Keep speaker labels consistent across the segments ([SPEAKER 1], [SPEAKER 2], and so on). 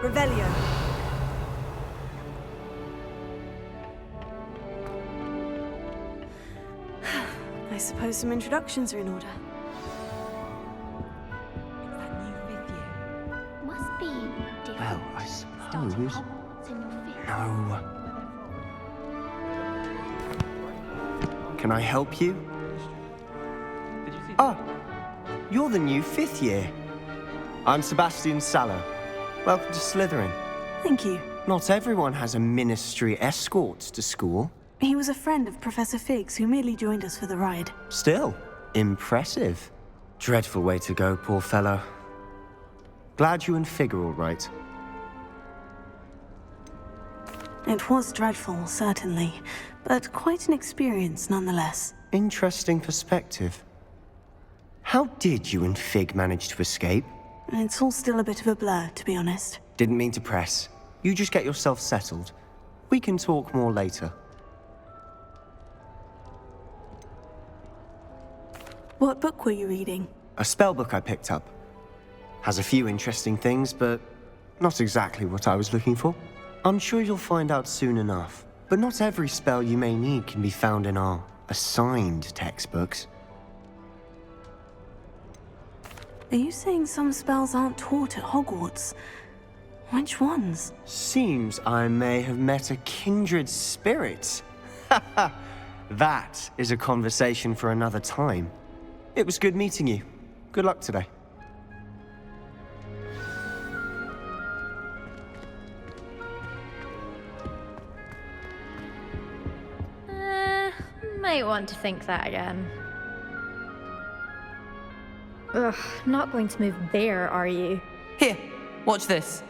[SPEAKER 1] Revelio. I suppose some introductions are in order.
[SPEAKER 2] That new fifth year.
[SPEAKER 3] Must be different.
[SPEAKER 4] Well, I
[SPEAKER 3] Starting
[SPEAKER 4] suppose.
[SPEAKER 3] Hogwarts in your fifth.
[SPEAKER 4] No. Can I help you? Ah, you're the new fifth year. I'm Sebastian Sallow. Welcome to Slytherin.
[SPEAKER 1] Thank you.
[SPEAKER 4] Not everyone has a ministry escort to school.
[SPEAKER 1] He was a friend of Professor Fig's who merely joined us for the ride.
[SPEAKER 4] Still, impressive. Dreadful way to go, poor fellow. Glad you and Fig are all right.
[SPEAKER 1] It was dreadful, certainly, but quite an experience nonetheless.
[SPEAKER 4] Interesting perspective. How did you and Fig manage to escape?
[SPEAKER 1] It's all still a bit of a blur, to be honest.
[SPEAKER 4] Didn't mean to press. You just get yourself settled. We can talk more later.
[SPEAKER 1] What book were you reading?
[SPEAKER 4] A spell book I picked up. Has a few interesting things, but not exactly what I was looking for. I'm sure you'll find out soon enough. But not every spell you may need can be found in our assigned textbooks.
[SPEAKER 1] Are you saying some spells aren't taught at Hogwarts? Which ones?
[SPEAKER 4] Seems I may have met a kindred spirit. That is a conversation for another time. It was good meeting you. Good luck today.
[SPEAKER 5] Might want to think that again. Ugh, not going to move there, are you?
[SPEAKER 2] Here, watch this.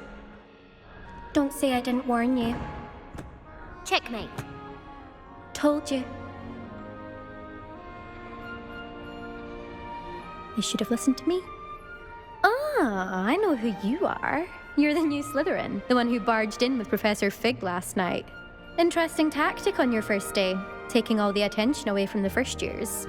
[SPEAKER 3] Don't say I didn't warn you. Checkmate.
[SPEAKER 5] Told you. You should have listened to me. Ah, I know who you are. You're the new Slytherin, the one who barged in with Professor Fig last night. Interesting tactic on your first day, taking all the attention away from the first years.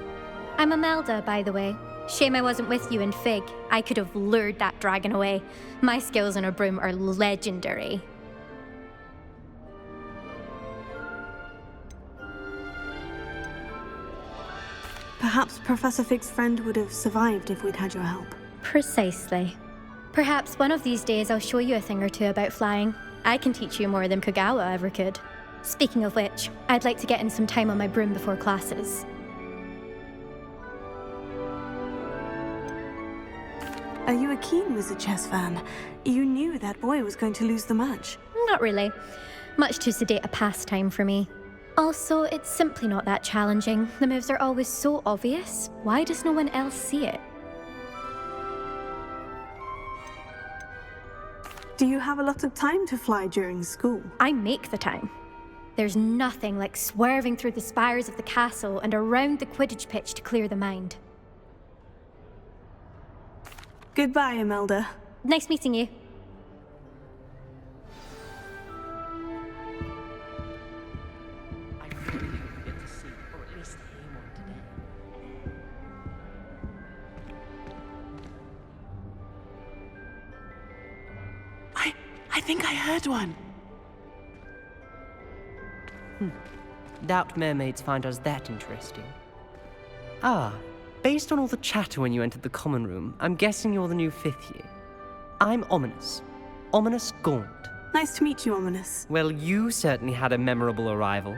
[SPEAKER 5] I'm Imelda, by the way. Shame I wasn't with you in Fig. I could have lured that dragon away. My skills on a broom are legendary.
[SPEAKER 1] Perhaps Professor Fig's friend would have survived if we'd had your help.
[SPEAKER 5] Precisely. Perhaps one of these days I'll show you a thing or two about flying. I can teach you more than Kogawa ever could. Speaking of which, I'd like to get in some time on my broom before classes.
[SPEAKER 1] Are you a keen Wizard chess fan? You knew that boy was going to lose the match.
[SPEAKER 5] Not really. Much too sedate a pastime for me. Also, it's simply not that challenging. The moves are always so obvious. Why does no one else see it?
[SPEAKER 1] Do you have a lot of time to fly during school?
[SPEAKER 5] I make the time. There's nothing like swerving through the spires of the castle and around the Quidditch pitch to clear the mind.
[SPEAKER 1] Goodbye, Imelda.
[SPEAKER 5] Nice meeting you.
[SPEAKER 2] I really hope we get to see, or at least hear one today.
[SPEAKER 6] I think I heard one.
[SPEAKER 2] Doubt mermaids find us that interesting. Ah, based on all the chatter when you entered the common room, I'm guessing you're the new fifth year. I'm Ominous. Ominous Gaunt.
[SPEAKER 1] Nice to meet you, Ominous.
[SPEAKER 2] Well, you certainly had a memorable arrival.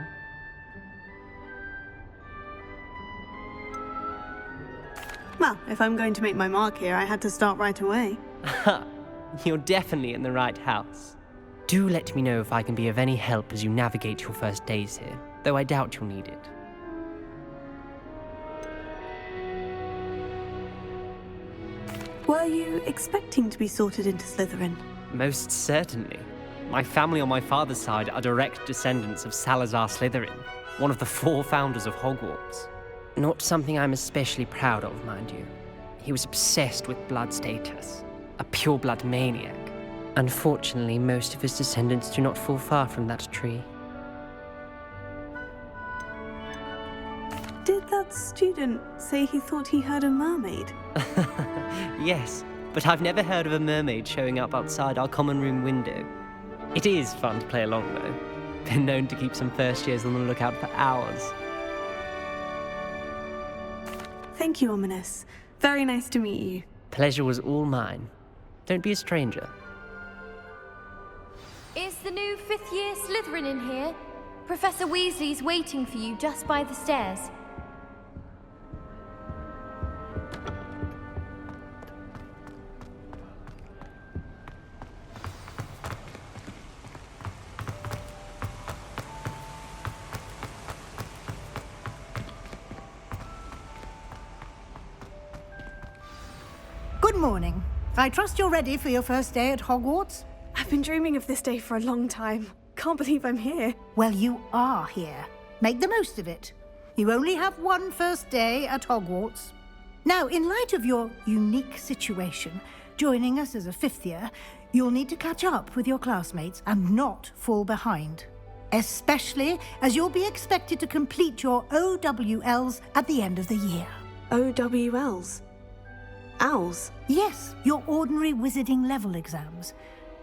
[SPEAKER 1] Well, if I'm going to make my mark here, I had to start right away.
[SPEAKER 2] Ha! You're definitely in the right house. Do let me know if I can be of any help as you navigate your first days here, though I doubt you'll need it.
[SPEAKER 1] Were you expecting to be sorted into Slytherin?
[SPEAKER 2] Most certainly. My family on my father's side are direct descendants of Salazar Slytherin, one of the 4 founders of Hogwarts. Not something I'm especially proud of, mind you. He was obsessed with blood status, a pure-blood maniac. Unfortunately, most of his descendants do not fall far from that tree.
[SPEAKER 1] Did that student say he thought he heard a mermaid?
[SPEAKER 2] Yes, but I've never heard of a mermaid showing up outside our common room window. It is fun to play along, though. Been known to keep some first years on the lookout for hours.
[SPEAKER 1] Thank you, Ominous. Very nice to meet you.
[SPEAKER 2] Pleasure was all mine. Don't be a stranger.
[SPEAKER 3] Is the new fifth-year Slytherin in here? Professor Weasley's waiting for you just by the stairs.
[SPEAKER 7] Good morning. I trust you're ready for your first day at Hogwarts?
[SPEAKER 1] I've been dreaming of this day for a long time. Can't believe I'm here.
[SPEAKER 7] Well, you are here. Make the most of it. You only have one first day at Hogwarts. Now, in light of your unique situation, joining us as a fifth year, you'll need to catch up with your classmates and not fall behind. Especially as you'll be expected to complete your OWLs at the end of the year.
[SPEAKER 1] OWLs? Owls?
[SPEAKER 7] Yes, your ordinary wizarding level exams.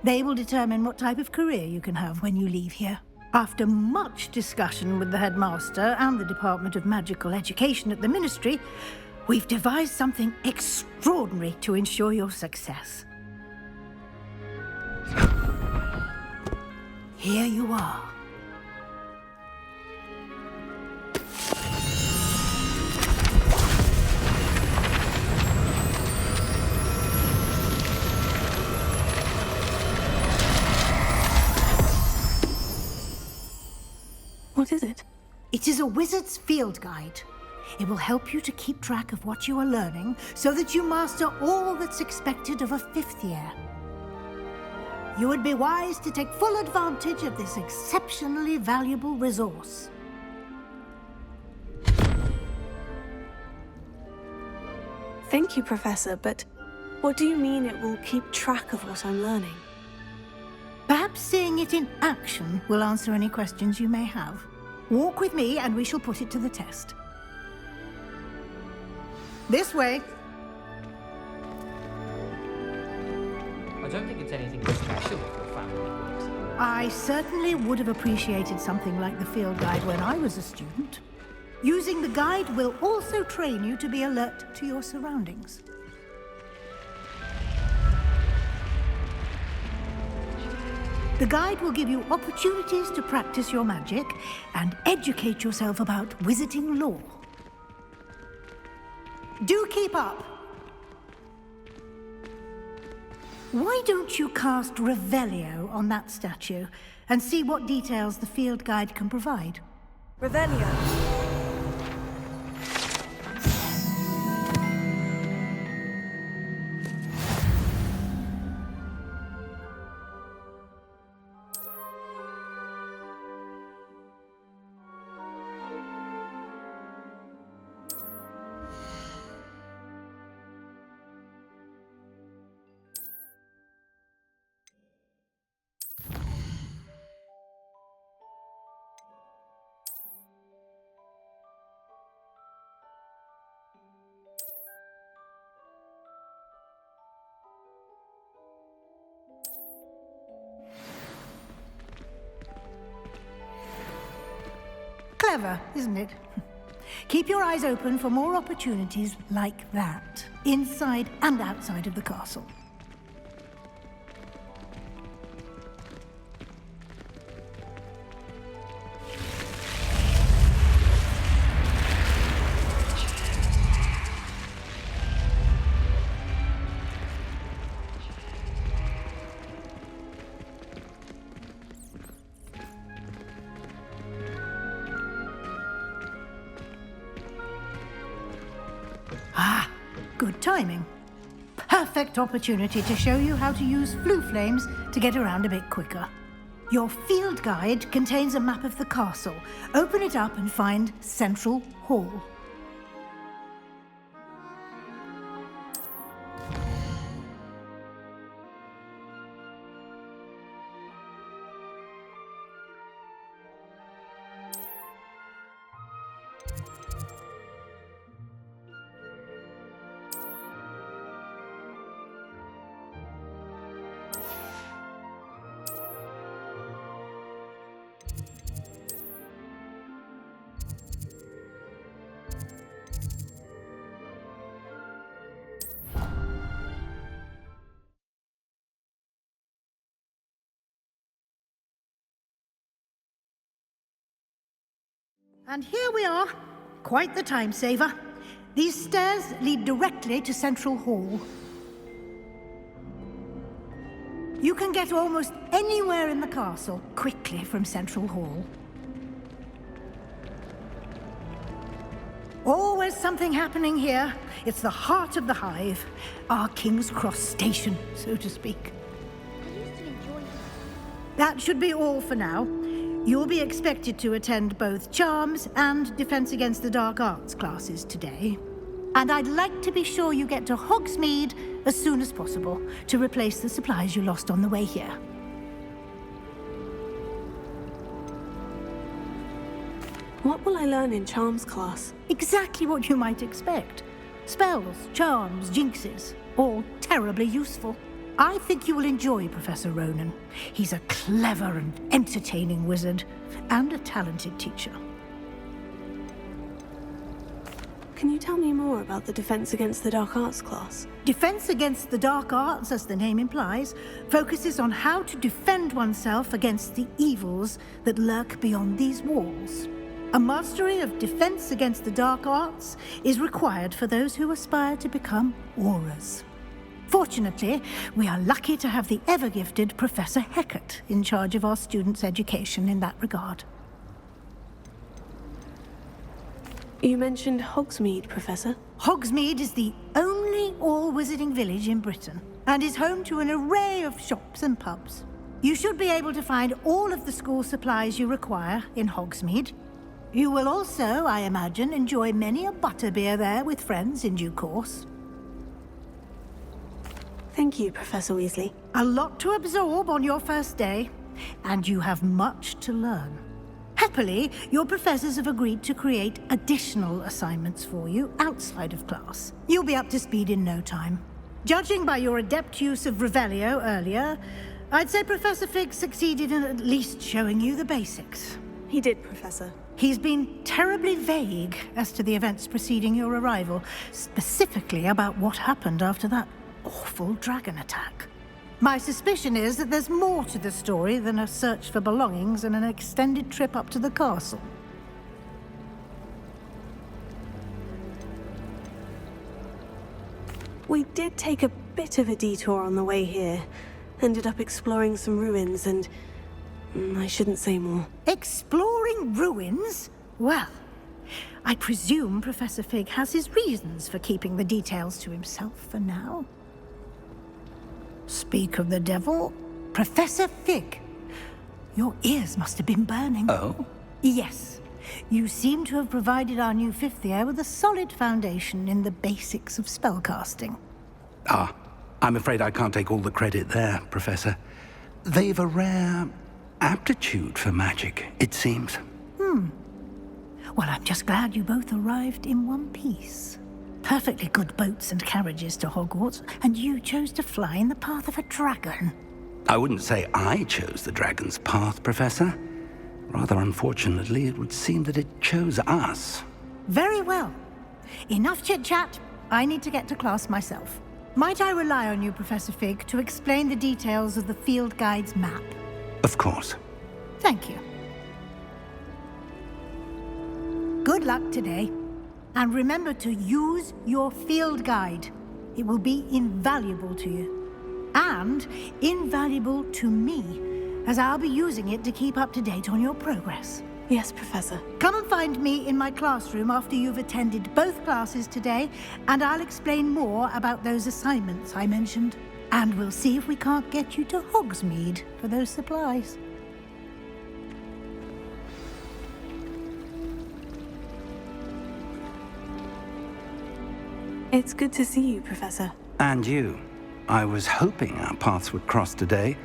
[SPEAKER 7] They will determine what type of career you can have when you leave here. After much discussion with the headmaster and the Department of Magical Education at the Ministry, we've devised something extraordinary to ensure your success. Here you are.
[SPEAKER 1] What is it?
[SPEAKER 7] It is a wizard's field guide. It will help you to keep track of what you are learning so that you master all that's expected of a fifth year. You would be wise to take full advantage of this exceptionally valuable resource.
[SPEAKER 1] Thank you, Professor, but what do you mean it will keep track of what I'm learning?
[SPEAKER 7] Perhaps seeing it in action will answer any questions you may have. Walk with me and we shall put it to the test. This way.
[SPEAKER 8] I don't think it's anything special if your family works.
[SPEAKER 7] I certainly would have appreciated something like the field guide when I was a student. Using the guide will also train you to be alert to your surroundings. The guide will give you opportunities to practice your magic and educate yourself about wizarding lore. Do keep up! Why don't you cast Revelio on that statue and see what details the field guide can provide?
[SPEAKER 1] Revelio.
[SPEAKER 7] Clever, isn't it? Keep your eyes open for more opportunities like that, inside and outside of the castle. Good timing. Perfect opportunity to show you how to use flue flames to get around a bit quicker. Your field guide contains a map of the castle. Open it up and find Central Hall. And here we are. Quite the time saver. These stairs lead directly to Central Hall. You can get almost anywhere in the castle quickly from Central Hall. Always something happening here. It's the heart of the Hive. Our King's Cross station, so to speak. That should be all for now. You'll be expected to attend both Charms and Defense Against the Dark Arts classes today. And I'd like to be sure you get to Hogsmeade as soon as possible to replace the supplies you lost on the way here.
[SPEAKER 1] What will I learn in Charms class?
[SPEAKER 7] Exactly what you might expect. Spells, charms, jinxes, all terribly useful. I think you will enjoy Professor Ronan. He's a clever and entertaining wizard, and a talented teacher.
[SPEAKER 1] Can you tell me more about the Defense Against the Dark Arts class?
[SPEAKER 7] Defense Against the Dark Arts, as the name implies, focuses on how to defend oneself against the evils that lurk beyond these walls. A mastery of Defense Against the Dark Arts is required for those who aspire to become Aurors. Fortunately, we are lucky to have the ever-gifted Professor Hecat in charge of our students' education in that regard.
[SPEAKER 1] You mentioned Hogsmeade, Professor.
[SPEAKER 7] Hogsmeade is the only all-wizarding village in Britain, and is home to an array of shops and pubs. You should be able to find all of the school supplies you require in Hogsmeade. You will also, I imagine, enjoy many a butterbeer there with friends in due course.
[SPEAKER 1] Thank you, Professor Weasley.
[SPEAKER 7] A lot to absorb on your first day, and you have much to learn. Happily, your professors have agreed to create additional assignments for you outside of class. You'll be up to speed in no time. Judging by your adept use of Revelio earlier, I'd say Professor Fig succeeded in at least showing you the basics.
[SPEAKER 1] He did, Professor.
[SPEAKER 7] He's been terribly vague as to the events preceding your arrival, specifically about what happened after that awful dragon attack. My suspicion is that there's more to the story than a search for belongings and an extended trip up to the castle.
[SPEAKER 1] We did take a bit of a detour on the way here. Ended up exploring some ruins and... I shouldn't say more.
[SPEAKER 7] Exploring ruins? Well, I presume Professor Fig has his reasons for keeping the details to himself for now. Speak of the devil, Professor Fig. Your ears must have been burning.
[SPEAKER 9] Oh?
[SPEAKER 7] Yes. You seem to have provided our new fifth year with a solid foundation in the basics of spellcasting.
[SPEAKER 9] Ah, I'm afraid I can't take all the credit there, Professor. They've a rare aptitude for magic, it seems.
[SPEAKER 7] Well, I'm just glad you both arrived in one piece. Perfectly good boats and carriages to Hogwarts, and you chose to fly in the path of a dragon.
[SPEAKER 9] I wouldn't say I chose the dragon's path, Professor. Rather unfortunately, it would seem that it chose us.
[SPEAKER 7] Very well. Enough chit-chat. I need to get to class myself. Might I rely on you, Professor Fig, to explain the details of the field guide's map?
[SPEAKER 9] Of course.
[SPEAKER 7] Thank you. Good luck today. And remember to use your field guide. It will be invaluable to you. And invaluable to me, as I'll be using it to keep up to date on your progress.
[SPEAKER 1] Yes, Professor.
[SPEAKER 7] Come and find me in my classroom after you've attended both classes today, and I'll explain more about those assignments I mentioned. And we'll see if we can't get you to Hogsmeade for those supplies.
[SPEAKER 1] It's good to see you, Professor.
[SPEAKER 9] And you. I was hoping our paths would cross today,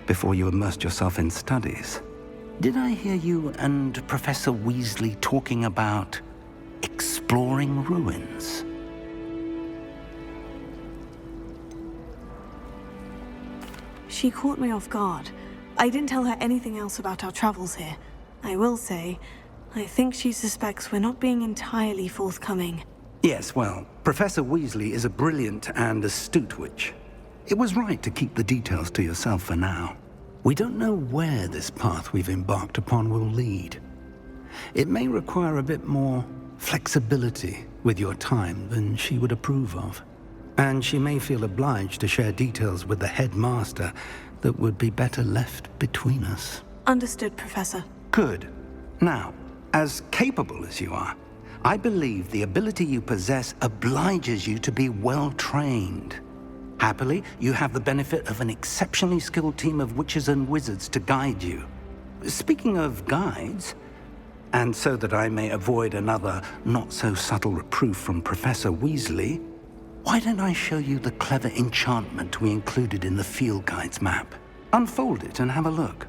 [SPEAKER 9] before you immersed yourself in studies. Did I hear you and Professor Weasley talking about exploring ruins?
[SPEAKER 1] She caught me off guard. I didn't tell her anything else about our travels here. I will say, I think she suspects we're not being entirely forthcoming.
[SPEAKER 9] Yes, well, Professor Weasley is a brilliant and astute witch. It was right to keep the details to yourself for now. We don't know where this path we've embarked upon will lead. It may require a bit more flexibility with your time than she would approve of. And she may feel obliged to share details with the headmaster that would be better left between us.
[SPEAKER 1] Understood, Professor.
[SPEAKER 9] Good. Now, as capable as you are, I believe the ability you possess obliges you to be well trained. Happily, you have the benefit of an exceptionally skilled team of witches and wizards to guide you. Speaking of guides, and so that I may avoid another not-so-subtle reproof from Professor Weasley, why don't I show you the clever enchantment we included in the field guide's map? Unfold it and have a look.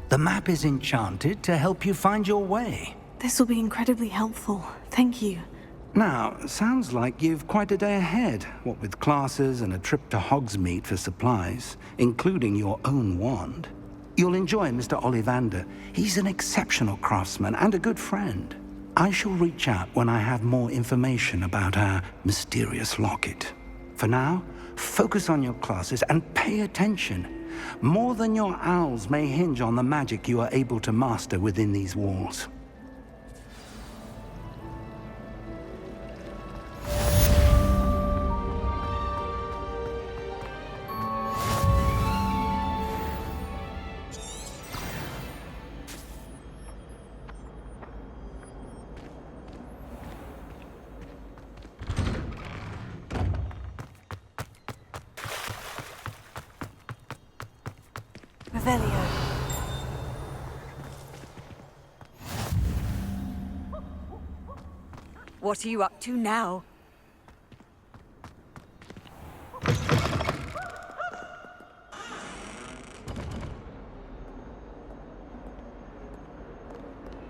[SPEAKER 9] The map is enchanted to help you find your way.
[SPEAKER 1] This will be incredibly helpful. Thank you.
[SPEAKER 9] Now, sounds like you've quite a day ahead, what with classes and a trip to Hogsmeade for supplies, including your own wand. You'll enjoy Mr. Ollivander. He's an exceptional craftsman and a good friend. I shall reach out when I have more information about our mysterious locket. For now, focus on your classes and pay attention. More than your owls may hinge on the magic you are able to master within these walls.
[SPEAKER 1] Revelio.
[SPEAKER 10] What are you up to now?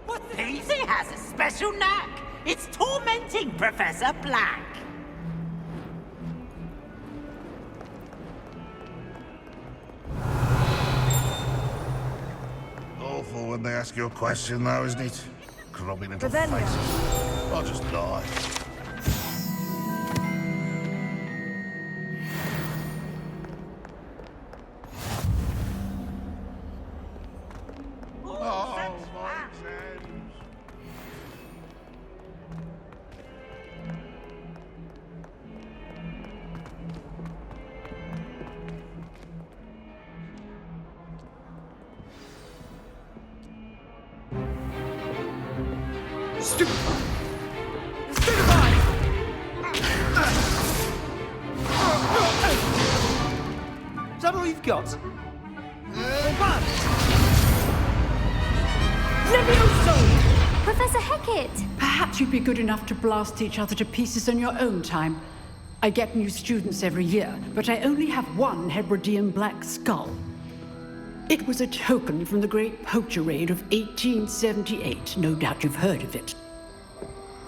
[SPEAKER 6] What Weasley has a special knack. It's tormenting Professor Black.
[SPEAKER 11] Awful when they ask you a question, though, isn't it? Grubbing into faces. I'll just die. Oh, my exams.
[SPEAKER 2] Is that all you've got?
[SPEAKER 3] Levioso! Professor Hecat!
[SPEAKER 12] Perhaps you'd be good enough to blast each other to pieces on your own time. I get new students every year, but I only have one Hebridean black skull. It was a token from the Great Poacher Raid of 1878. No doubt you've heard of it.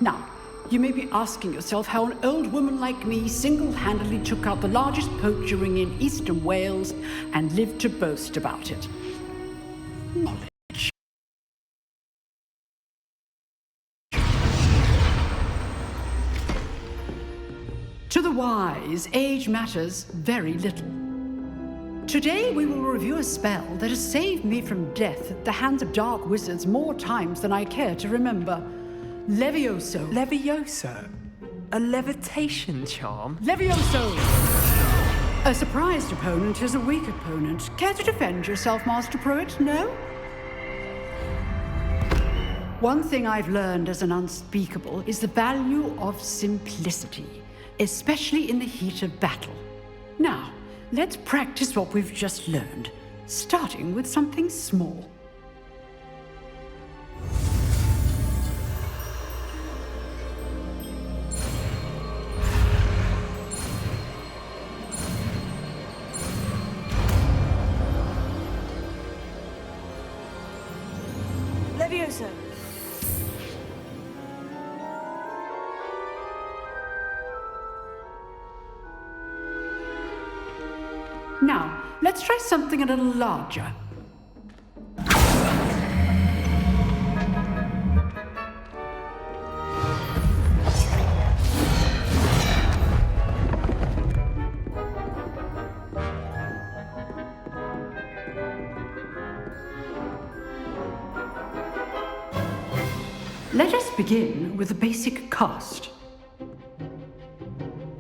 [SPEAKER 12] Now, you may be asking yourself how an old woman like me single-handedly took out the largest poacher ring in eastern Wales and lived to boast about it. Knowledge. To the wise, age matters very little. Today we will review a spell that has saved me from death at the hands of dark wizards more times than I care to remember. Levioso.
[SPEAKER 2] Levioso? A levitation charm?
[SPEAKER 12] Levioso! A surprised opponent is a weak opponent. Care to defend yourself, Master Pruitt? No? One thing I've learned as an unspeakable is the value of simplicity, especially in the heat of battle. Now, let's practice what we've just learned, starting with something small.
[SPEAKER 1] Levioso!
[SPEAKER 12] Now, let's try something a little larger. Let us begin with a basic cast.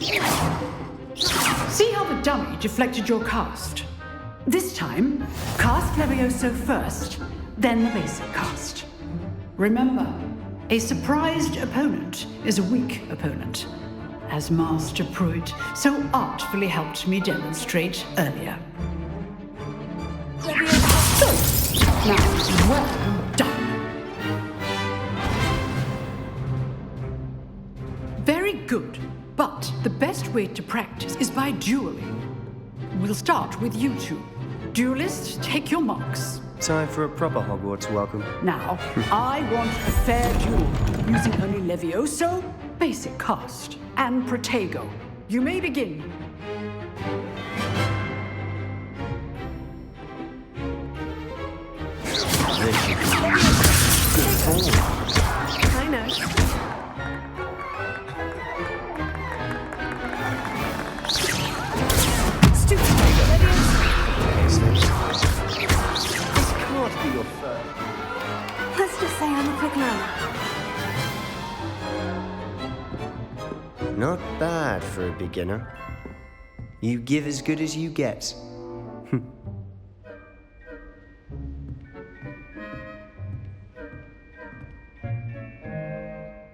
[SPEAKER 12] See how the dummy deflected your cast? This time, cast Levioso first, then the basic cast. Remember, a surprised opponent is a weak opponent, as Master Pruitt so artfully helped me demonstrate earlier. So, now, well done. Very good, but the best way to practice is by dueling. We'll start with you two. Duelists, take your marks.
[SPEAKER 4] Time for a proper Hogwarts welcome.
[SPEAKER 12] Now, I want a fair duel, using only Levioso, basic cast, and Protego. You may begin.
[SPEAKER 1] I know. Let's just say I'm a quick learner.
[SPEAKER 4] Not bad for a beginner. You give as good as you get.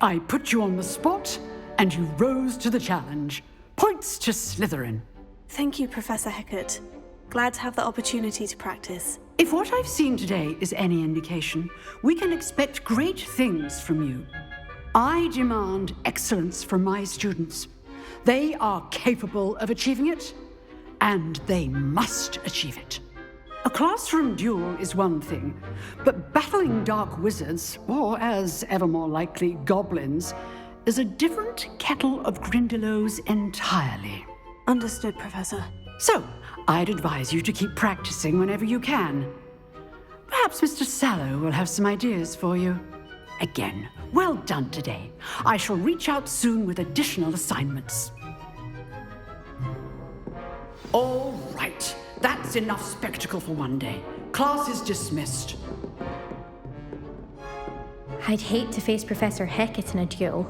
[SPEAKER 12] I put you on the spot, and you rose to the challenge. Points to Slytherin.
[SPEAKER 1] Thank you, Professor Hecat. Glad to have the opportunity to practice.
[SPEAKER 12] If what I've seen today is any indication, we can expect great things from you. I demand excellence from my students. They are capable of achieving it, and they must achieve it. A classroom duel is one thing, but battling dark wizards, or as ever more likely, goblins, is a different kettle of Grindylows entirely.
[SPEAKER 1] Understood, Professor.
[SPEAKER 12] So, I'd advise you to keep practicing whenever you can. Perhaps Mr. Sallow will have some ideas for you. Again, well done today. I shall reach out soon with additional assignments. All right, that's enough spectacle for one day. Class is dismissed.
[SPEAKER 5] I'd hate to face Professor Hecat in a duel.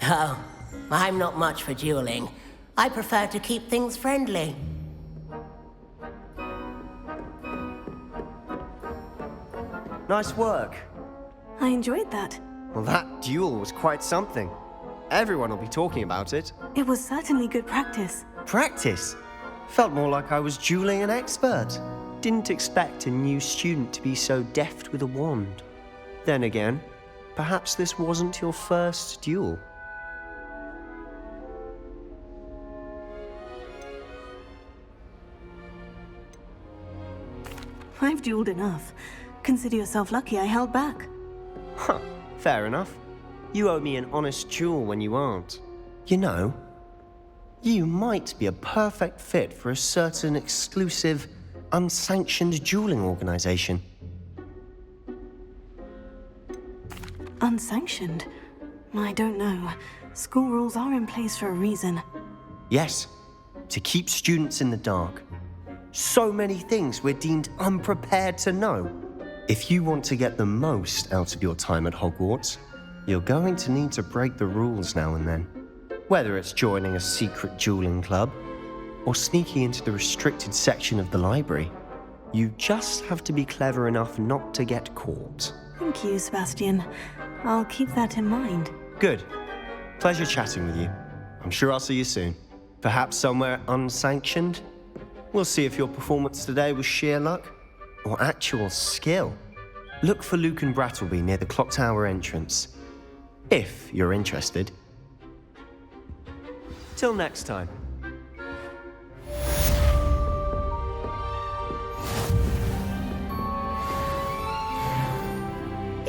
[SPEAKER 13] Oh, I'm not much for dueling. I prefer to keep things friendly.
[SPEAKER 4] Nice work.
[SPEAKER 1] I enjoyed that.
[SPEAKER 4] Well, that duel was quite something. Everyone will be talking about it.
[SPEAKER 1] It was certainly good practice.
[SPEAKER 4] Practice? Felt more like I was dueling an expert. Didn't expect a new student to be so deft with a wand. Then again, perhaps this wasn't your first duel.
[SPEAKER 1] I've dueled enough. Consider yourself lucky I held back.
[SPEAKER 4] Huh, fair enough. You owe me an honest duel when you aren't. You know, you might be a perfect fit for a certain exclusive, unsanctioned dueling organization.
[SPEAKER 1] Unsanctioned? I don't know. School rules are in place for a reason.
[SPEAKER 4] Yes, to keep students in the dark. So many things we're deemed unprepared to know. If you want to get the most out of your time at Hogwarts, you're going to need to break the rules now and then. Whether it's joining a secret dueling club or sneaking into the restricted section of the library, you just have to be clever enough not to get caught.
[SPEAKER 1] Thank you, Sebastian. I'll keep that in mind.
[SPEAKER 4] Good. Pleasure chatting with you. I'm sure I'll see you soon. Perhaps somewhere unsanctioned? We'll see if your performance today was sheer luck or actual skill. Look for Luke and Brattleby near the clock tower entrance, if you're interested. Till next time.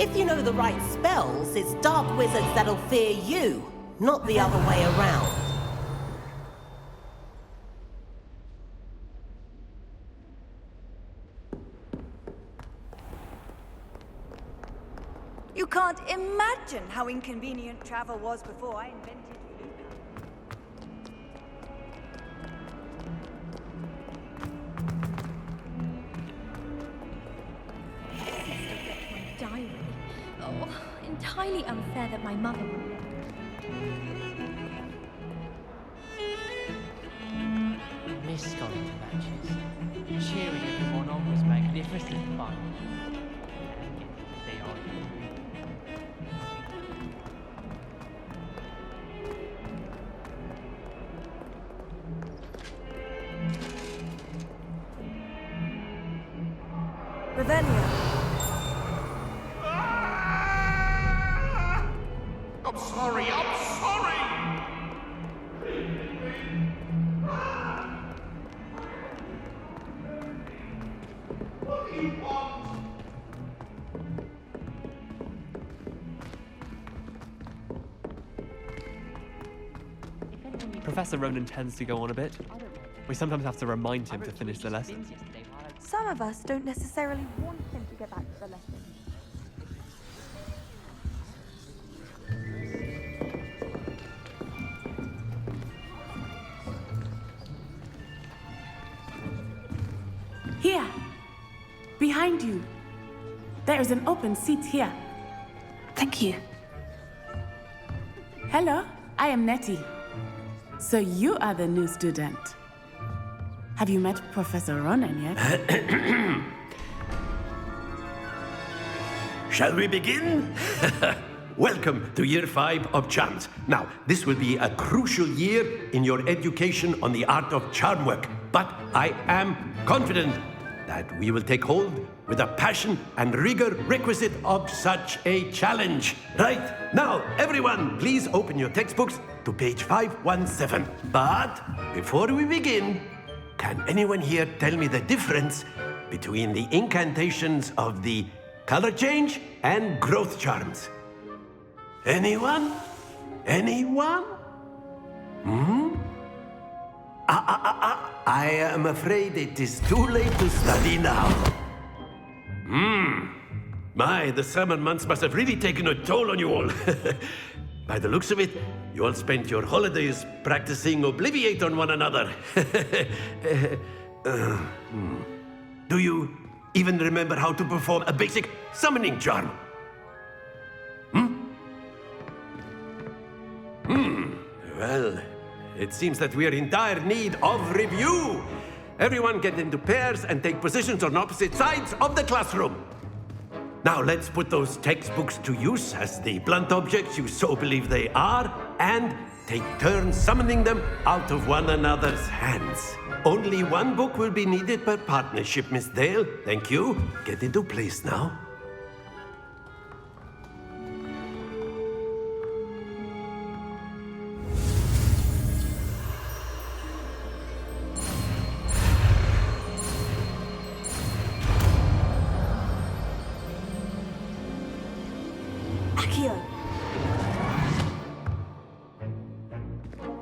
[SPEAKER 13] If you know the right spells, it's dark wizards that'll fear you, not the other way around.
[SPEAKER 10] You can't imagine how inconvenient travel was before I invented Luca.
[SPEAKER 5] Diary. Oh, entirely unfair that my mother would.
[SPEAKER 2] Miss going to matches. Cheering everyone on was magnificent fun. They are.
[SPEAKER 10] Revelio.
[SPEAKER 11] I'm sorry, I'm sorry! What do you want?
[SPEAKER 14] Professor Ronan tends to go on a bit. We sometimes have to remind him to finish the lesson.
[SPEAKER 3] Some of us don't necessarily want him to get back to the lesson.
[SPEAKER 15] Here! Behind you! There is an open seat here.
[SPEAKER 1] Thank you.
[SPEAKER 15] Hello, I am Nettie. So you are the new student. Have you met Professor Ronan yet?
[SPEAKER 16] Shall we begin? Welcome to Year 5 of Charms. Now, this will be a crucial year in your education on the art of charm work, but I am confident that we will take hold with the passion and rigor requisite of such a challenge. Right, now, everyone, please open your textbooks to page 517. But before we begin, can anyone here tell me the difference between the incantations of the color change and growth charms? Anyone? Anyone? I am afraid it is too late to study now. My, the summer months must have really taken a toll on you all. By the looks of it, you all spent your holidays practicing Obliviate on one another. Do you even remember how to perform a basic summoning charm? Well, it seems that we are in dire need of review. Everyone get into pairs and take positions on opposite sides of the classroom. Now let's put those textbooks to use as the blunt objects you so believe they are, and take turns summoning them out of one another's hands. Only one book will be needed per partnership, Miss Dale. Thank you. Get into place now.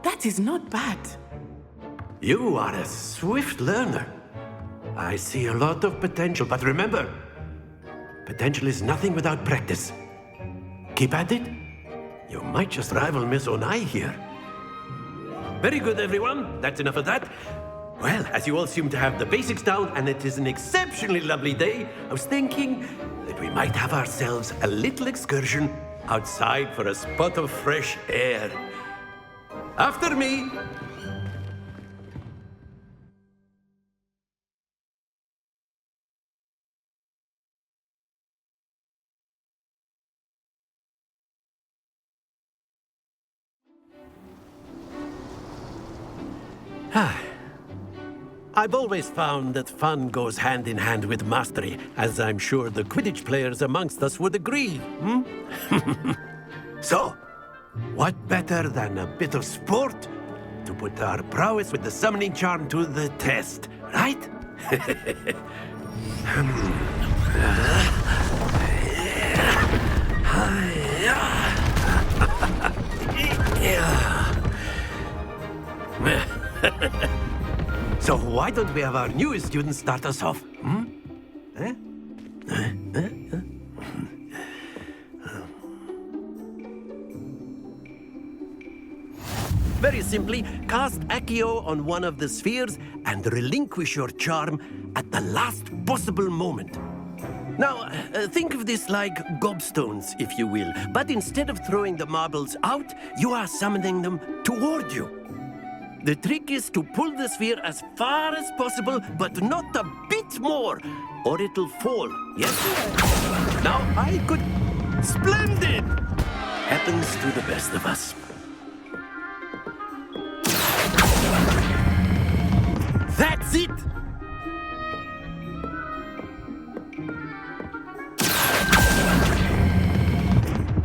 [SPEAKER 15] That is not bad.
[SPEAKER 16] You are a swift learner. I see a lot of potential, but remember, potential is nothing without practice. Keep at it. You might just rival Miss Onai here. Very good, everyone. That's enough of that. Well, as you all seem to have the basics down, and it is an exceptionally lovely day, I was thinking that we might have ourselves a little excursion outside for a spot of fresh air. After me. I've always found that fun goes hand in hand with mastery, as I'm sure the Quidditch players amongst us would agree. So, what better than a bit of sport to put our prowess with the summoning charm to the test, right? So why don't we have our newest student start us off? Hmm? Eh? Very simply, cast Accio on one of the spheres and relinquish your charm at the last possible moment. Now, think of this like gobstones, if you will, but instead of throwing the marbles out, you are summoning them toward you. The trick is to pull the sphere as far as possible, but not a bit more, or it'll fall, yes? Now, I could... Splendid! Happens to the best of us. That's it!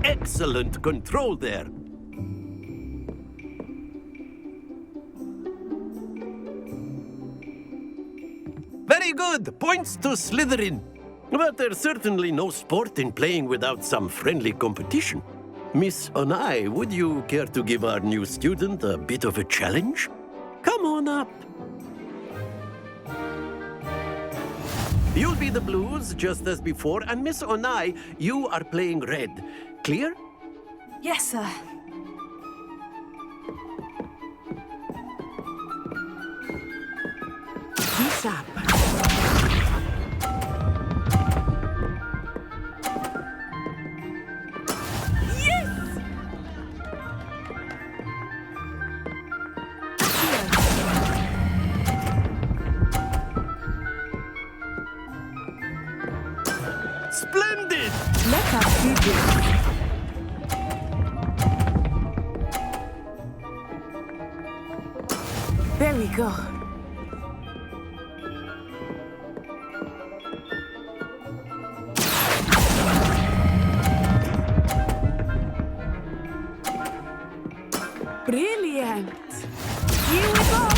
[SPEAKER 16] Excellent control there. Very good! Points to Slytherin. But there's certainly no sport in playing without some friendly competition. Miss Onai, would you care to give our new student a bit of a challenge? Come on up. You'll be the blues, just as before, and Miss Onai, you are playing red. Clear?
[SPEAKER 1] Yes, sir.
[SPEAKER 15] Be sharp.
[SPEAKER 16] Splendid!
[SPEAKER 15] Let us do this. There we go. Brilliant! Here we go!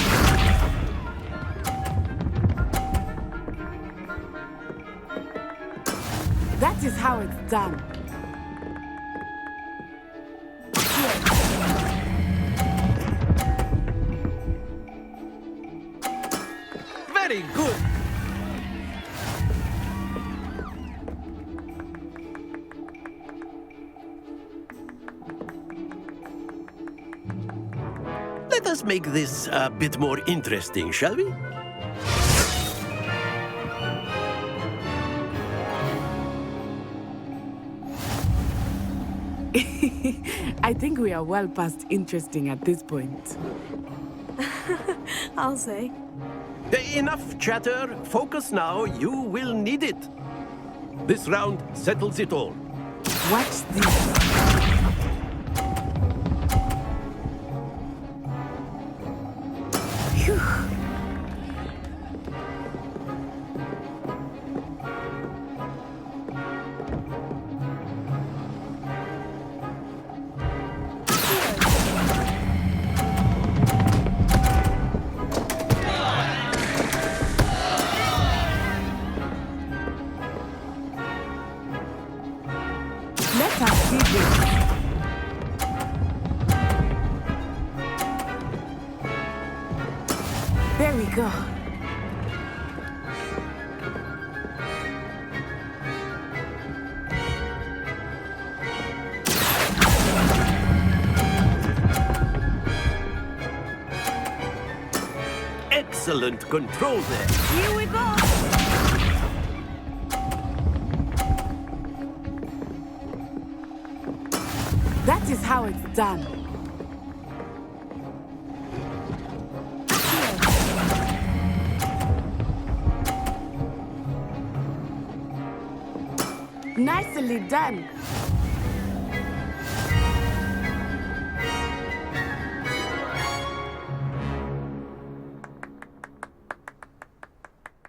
[SPEAKER 15] That is how it's done.
[SPEAKER 16] Very good! Let us make this a bit more interesting, shall we?
[SPEAKER 15] I think we are well past interesting at this point.
[SPEAKER 1] I'll say.
[SPEAKER 16] Enough chatter. Focus now. You will need it. This round settles it all.
[SPEAKER 15] Watch this. Phew. Let us see this. There we go.
[SPEAKER 16] Excellent control there.
[SPEAKER 1] Here we go!
[SPEAKER 15] That is how it's done. Nicely done.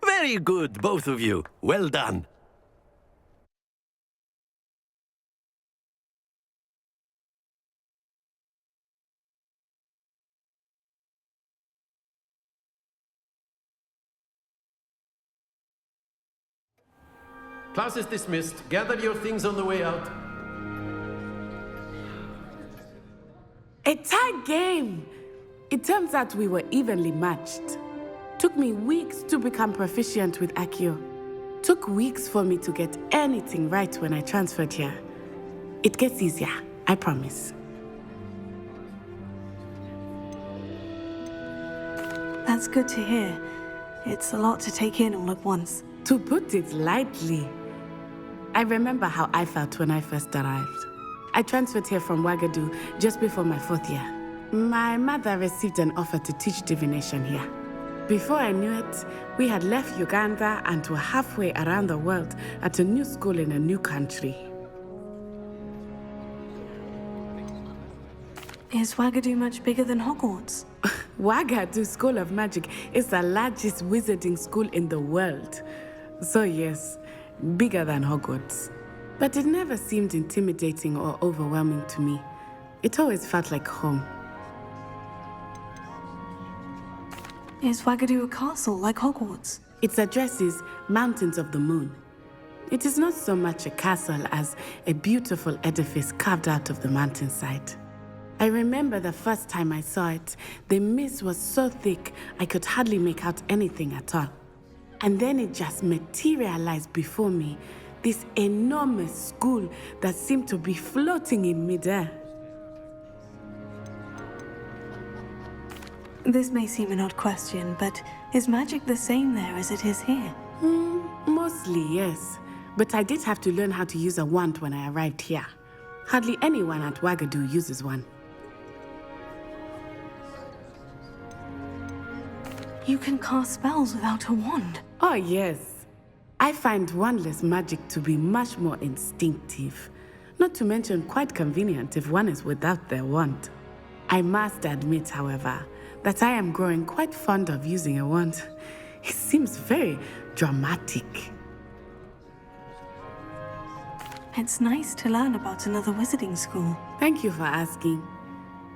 [SPEAKER 16] Very good, both of you. Well done. class is dismissed. Gather your things on the way out.
[SPEAKER 15] A tight game! It turns out we were evenly matched. Took me weeks to become proficient with Accio. Took weeks for me to get anything right when I transferred here. It gets easier, I promise.
[SPEAKER 1] That's good to hear. It's a lot to take in all at once.
[SPEAKER 15] To put it lightly, I remember how I felt when I first arrived. I transferred here from Ouagadougou just before my 4th year. My mother received an offer to teach divination here. Before I knew it, we had left Uganda and were halfway around the world at a new school in a new country.
[SPEAKER 1] Is Ouagadougou much bigger than Hogwarts?
[SPEAKER 15] Ouagadougou School of Magic is the largest wizarding school in the world. So yes, bigger than Hogwarts. But it never seemed intimidating or overwhelming to me. It always felt like home.
[SPEAKER 1] Is Ouagadougou a castle like Hogwarts?
[SPEAKER 15] Its address is Mountains of the Moon. It is not so much a castle as a beautiful edifice carved out of the mountainside. I remember the first time I saw it, the mist was so thick I could hardly make out anything at all. And then it just materialized before me, this enormous school that seemed to be floating in midair.
[SPEAKER 1] This may seem an odd question, but is magic the same there as it is here?
[SPEAKER 15] Mostly, yes. But I did have to learn how to use a wand when I arrived here. Hardly anyone at Ouagadougou uses one.
[SPEAKER 1] You can cast spells without a wand?
[SPEAKER 15] Oh, yes. I find wandless magic to be much more instinctive. Not to mention quite convenient if one is without their wand. I must admit, however, that I am growing quite fond of using a wand. It seems very dramatic.
[SPEAKER 1] It's nice to learn about another wizarding school.
[SPEAKER 15] Thank you for asking.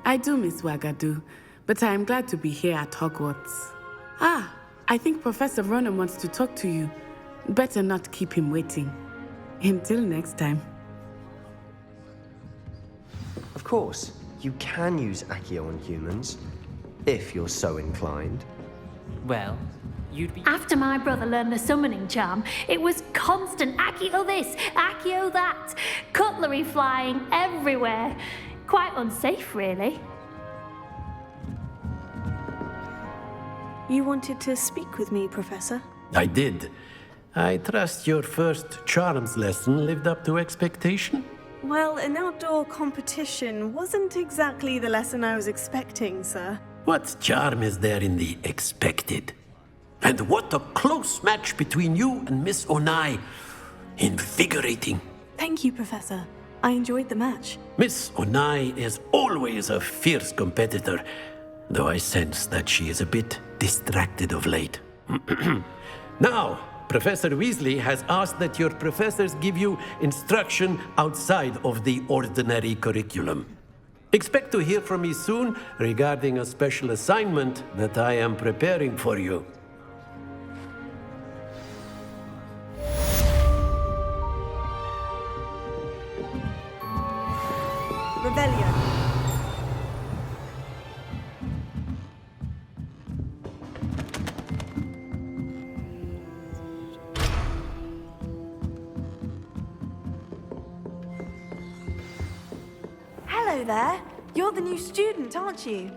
[SPEAKER 15] I do miss Ouagadougou, but I am glad to be here at Hogwarts. I think Professor Ronan wants to talk to you. Better not keep him waiting. Until next time.
[SPEAKER 4] Of course, you can use Accio on humans, if you're so inclined.
[SPEAKER 2] Well, you'd be...
[SPEAKER 3] After my brother learned the summoning charm, it was constant Accio this, Accio that, cutlery flying everywhere. Quite unsafe, really.
[SPEAKER 1] You wanted to speak with me, Professor?
[SPEAKER 16] I did. I trust your first charms lesson lived up to expectation?
[SPEAKER 1] Well, an outdoor competition wasn't exactly the lesson I was expecting, sir.
[SPEAKER 16] What charm is there in the expected? And what a close match between you and Miss Onai. Invigorating.
[SPEAKER 1] Thank you, Professor. I enjoyed the match.
[SPEAKER 16] Miss Onai is always a fierce competitor, though I sense that she is a bit distracted of late. Now, Professor Weasley has asked that your professors give you instruction outside of the ordinary curriculum. Expect to hear from me soon regarding a special assignment that I am preparing for you.
[SPEAKER 10] Revelio. Hello there. You're the new student, aren't you?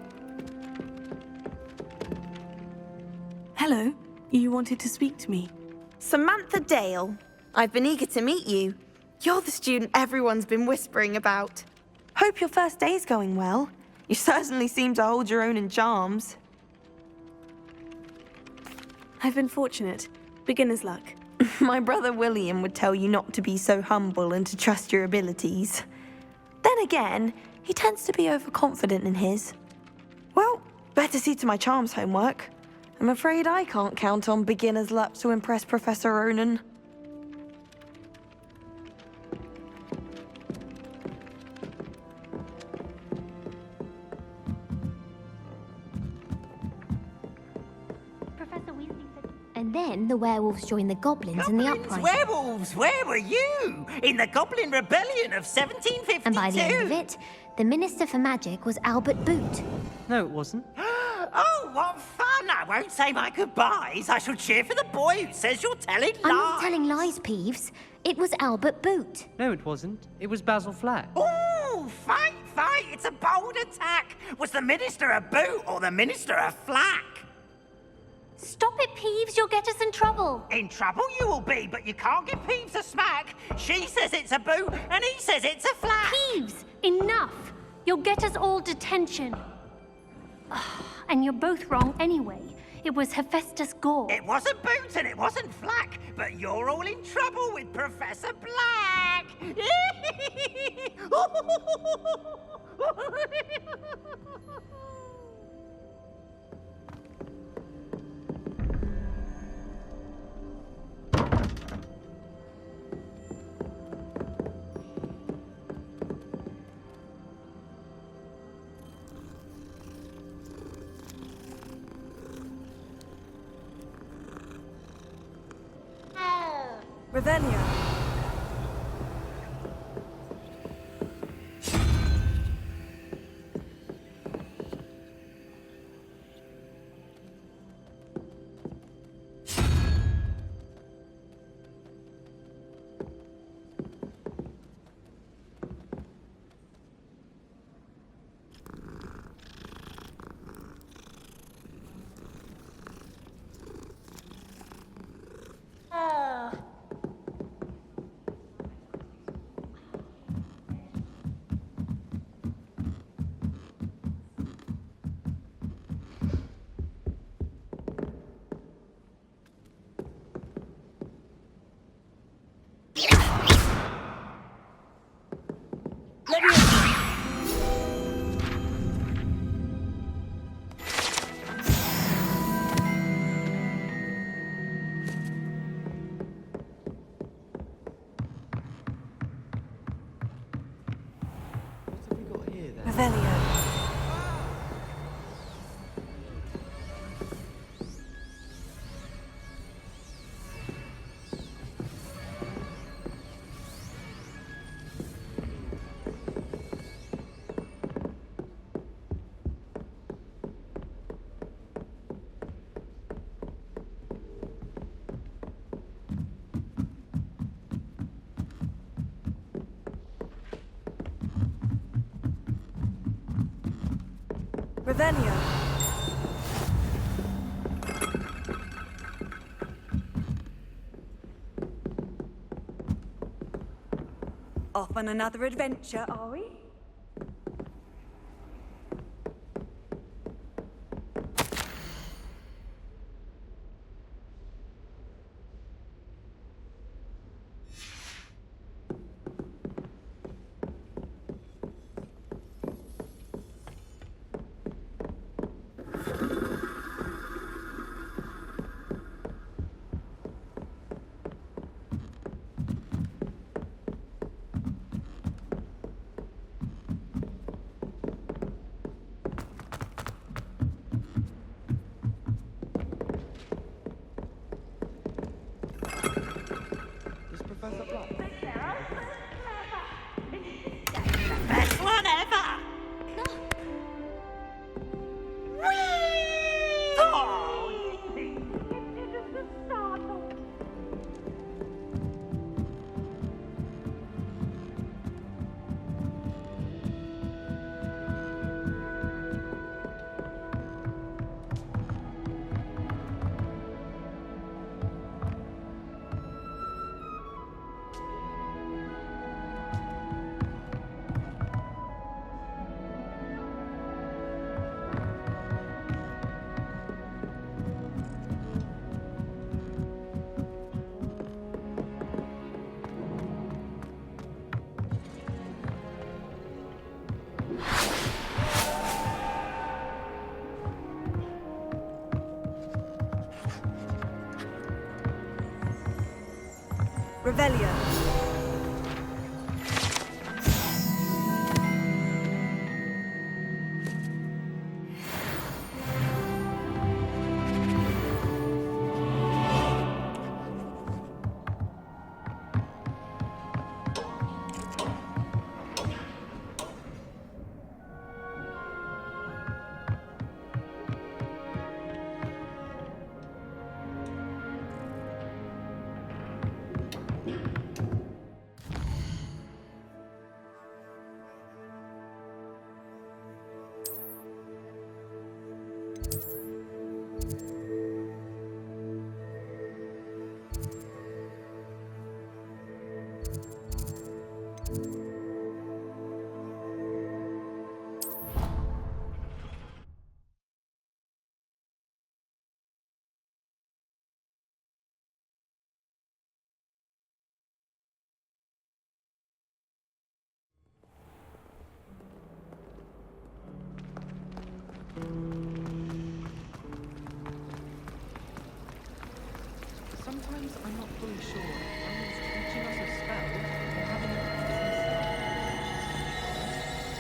[SPEAKER 1] Hello. You wanted to speak to me?
[SPEAKER 10] Samantha Dale. I've been eager to meet you. You're the student everyone's been whispering about. Hope your first day's going well. You certainly seem to hold your own in charms.
[SPEAKER 1] I've been fortunate. Beginner's luck.
[SPEAKER 10] My brother William would tell you not to be so humble and to trust your abilities. Then again, he tends to be overconfident in his. Well, better see to my charms homework. I'm afraid I can't count on beginner's luck to impress Professor Ronan.
[SPEAKER 3] Professor Weasley said... And then
[SPEAKER 17] then the werewolves joined the goblins in the uprising.
[SPEAKER 6] Werewolves, where were you? In the Goblin Rebellion of 1752?
[SPEAKER 17] And by the end of it, the Minister for Magic was Albert Boot.
[SPEAKER 2] No, it wasn't.
[SPEAKER 6] Oh, what fun! I won't say my goodbyes. I shall cheer for the boy who says you're telling lies.
[SPEAKER 17] I'm not telling lies, Peeves. It was Albert Boot.
[SPEAKER 2] No, it wasn't. It was Basil Flack.
[SPEAKER 6] Ooh, fight! It's a bold attack. Was the Minister a boot or the Minister a flack?
[SPEAKER 3] Stop it, Peeves. You'll get us in trouble.
[SPEAKER 6] In trouble you will be, but you can't give Peeves a smack. She says it's a boot and he says it's a flack.
[SPEAKER 3] Peeves, enough. You'll get us all detention. And you're both wrong anyway. It was Hephaestus Gore.
[SPEAKER 6] It wasn't boot and it wasn't flack, but you're all in trouble with Professor Black.
[SPEAKER 1] Revelio. Revelio. Revelio. Off on another adventure, are we?
[SPEAKER 6] Best one ever!
[SPEAKER 1] Revelio.
[SPEAKER 14] Sometimes I'm not fully sure if Ron's teaching us a spell or having a business start.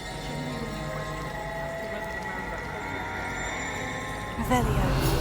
[SPEAKER 14] I genuinely question as to whether the man that
[SPEAKER 1] Revelio.